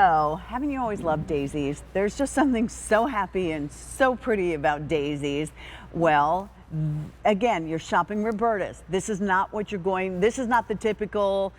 Oh, haven't you always loved daisies? There's just something so happy and so pretty about daisies. Well, again, you're shopping Roberta's. This is not what you're going, this is not the typical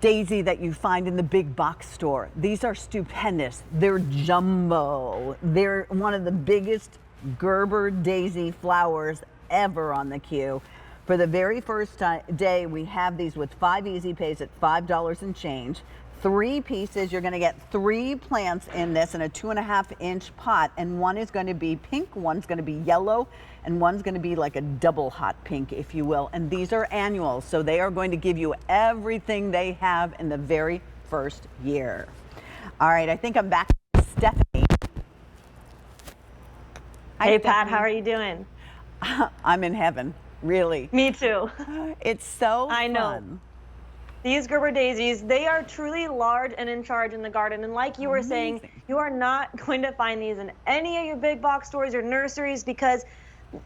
daisy that you find in the big box store. These are stupendous. They're jumbo. They're one of the biggest Gerber daisy flowers ever on the queue. For the very first day, we have these with 5 easy pays at $5 and change. 3 pieces. You're going to get 3 plants in this in a 2.5-inch pot, and one is going to be pink, one's going to be yellow, and one's going to be like a double hot pink, if you will. And these are annuals, so they are going to give you everything they have in the very first year. All right, I think I'm back to Stephanie. Hey, Pat, how are you doing? I'm in heaven, really. Me too. It's so I know. fun. These Gerber daisies, they are truly large and in charge in the garden. And like you were saying, you are not going to find these in any of your big box stores or nurseries, because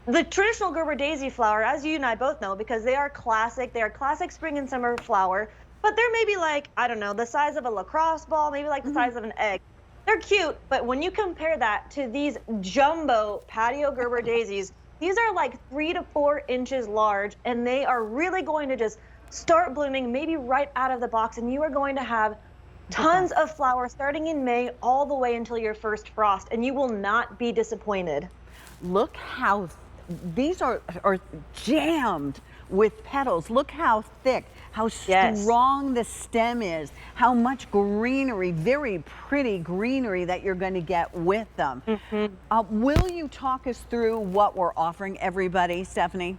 the traditional Gerber daisy flower, as you and I both know, because they are classic spring and summer flower, but they're maybe like, I don't know, the size of a lacrosse ball, maybe like the size of an egg. They're cute, but when you compare that to these jumbo Patio Gerber daisies, these are like 3 to 4 inches large, and they are really going to just start blooming maybe right out of the box, and you are going to have tons of flowers starting in May all the way until your first frost, and you will not be disappointed. Look how these are jammed with petals. Look how thick, how strong the stem is, how much greenery, very pretty greenery that you're going to get with them. Will you talk us through what we're offering everybody, Stephanie?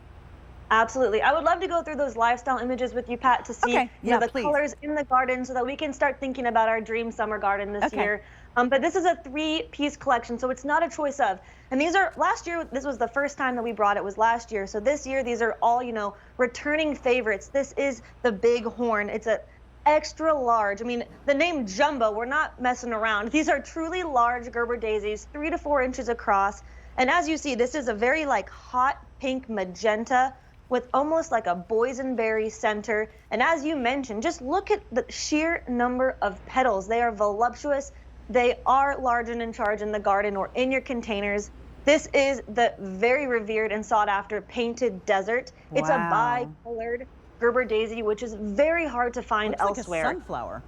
Absolutely. I would love to go through those lifestyle images with you, Pat, to see the colors in the garden so that we can start thinking about our dream summer garden this year. But this is a 3-piece collection, so it's not a choice of. And these are, last year, this was the first time that we brought it, was last year. So this year, these are all, you know, returning favorites. This is the big horn. It's a extra large. I mean, the name jumbo, we're not messing around. These are truly large Gerber daisies, 3 to 4 inches across. And as you see, this is a very like hot pink magenta with almost like a boysenberry center. And as you mentioned, just look at the sheer number of petals. They are voluptuous. They are large and in charge in the garden or in your containers. This is the very revered and sought after painted desert. It's a bi-colored Gerber daisy, which is very hard to find elsewhere. Like a sunflower.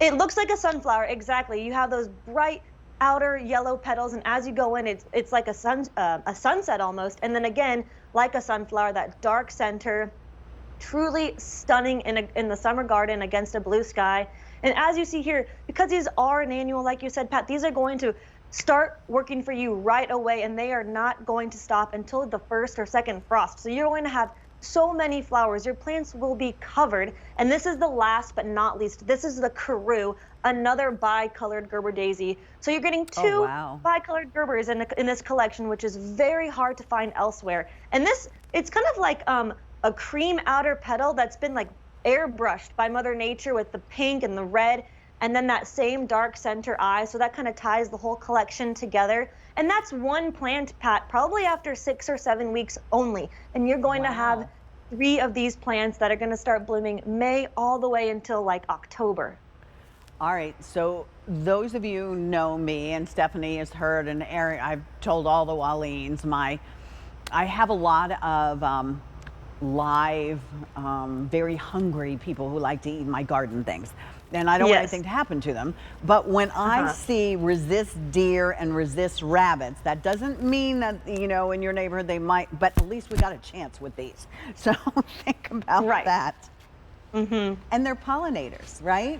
It looks like a sunflower, exactly. You have those bright outer yellow petals, and as you go in, it's like a sunset almost. And then again, like a sunflower, that dark center, truly stunning in the summer garden against a blue sky. And as you see here, because these are an annual, like you said, Pat, these are going to start working for you right away, and they are not going to stop until the first or second frost. So you're going to have so many flowers. Your plants will be covered. And this is the last but not least. This is the Karoo, another bi-colored Gerber daisy. So you're getting 2 bi-colored Gerbers in this collection, which is very hard to find elsewhere. And this, it's kind of like a cream outer petal that's been like airbrushed by Mother Nature with the pink and the red, and then that same dark center eye. So that kind of ties the whole collection together. And that's one plant, Pat, probably after 6 or 7 weeks only. And you're going to have 3 of these plants that are going to start blooming May all the way until like October. All right, so those of you who know me, and Stephanie has heard, and Eric, I've told all the Walleens, I have a lot of live, very hungry people who like to eat my garden things. And I don't want anything to happen to them. But when I see resist deer and resist rabbits, that doesn't mean that, you know, in your neighborhood they might, but at least we got a chance with these. So think about that. And they're pollinators, right?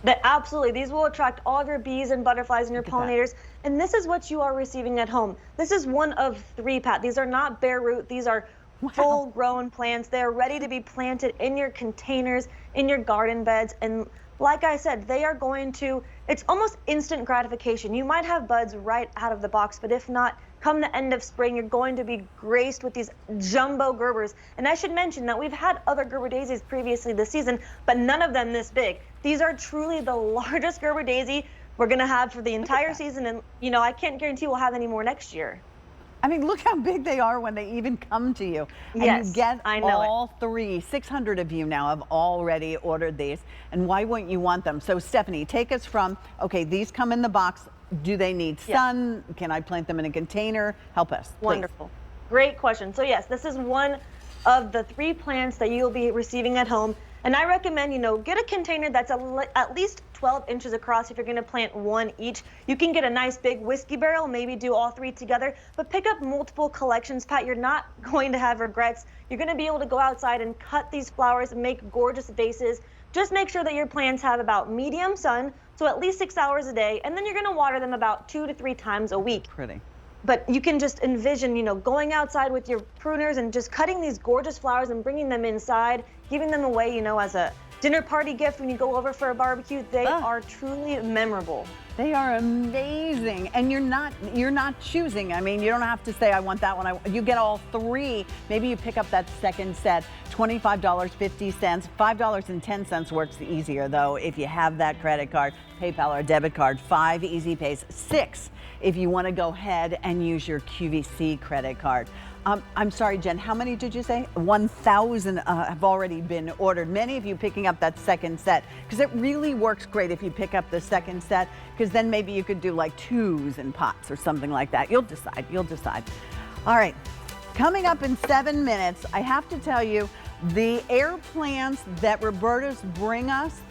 Absolutely. These will attract all of your bees and butterflies and your pollinators. And this is what you are receiving at home. This is one of 3, Pat. These are not bare root. These are full-grown plants. They are ready to be planted in your containers, in your garden beds. And like I said, they are going to, it's almost instant gratification. You might have buds right out of the box, but if not, come the end of spring, you're going to be graced with these jumbo Gerbers. And I should mention that we've had other Gerber daisies previously this season, but none of them this big. These are truly the largest Gerber daisy we're going to have for the entire season. And, you know, I can't guarantee we'll have any more next year. I mean, look how big they are when they even come to you. And Yes, you get I know all three. 600 of you now have already ordered these. And why wouldn't you want them? So Stephanie, take us from, okay, these come in the box. Do they need sun? Can I plant them in a container? Help us, please. Wonderful. Great question. So yes, this is one of the 3 plants that you'll be receiving at home. And I recommend, get a container that's at least 12 inches across if you're going to plant 1 each. You can get a nice big whiskey barrel, maybe do all 3 together, but pick up multiple collections, Pat. You're not going to have regrets. You're going to be able to go outside and cut these flowers and make gorgeous vases. Just make sure that your plants have about medium sun, so at least 6 hours a day, and then you're going to water them about 2 to 3 times a week. Pretty. But you can just envision, going outside with your pruners and just cutting these gorgeous flowers and bringing them inside, giving them away, as a dinner party gift when you go over for a barbecue. They are truly memorable. They are amazing, and you're not choosing. I mean, you don't have to say I want that one. You get all 3. Maybe you pick up that second set. $25.50, $5.10 works easier though if you have that credit card, PayPal or debit card. 5 easy pays. 6 if you want to go ahead and use your QVC credit card. I'm sorry, Jen, how many did you say? 1,000 have already been ordered. Many of you picking up that second set, because it really works great if you pick up the second set, because then maybe you could do like 2s in pots or something like that. You'll decide. All right, coming up in 7 minutes, I have to tell you, the air plants that Roberta's bring us,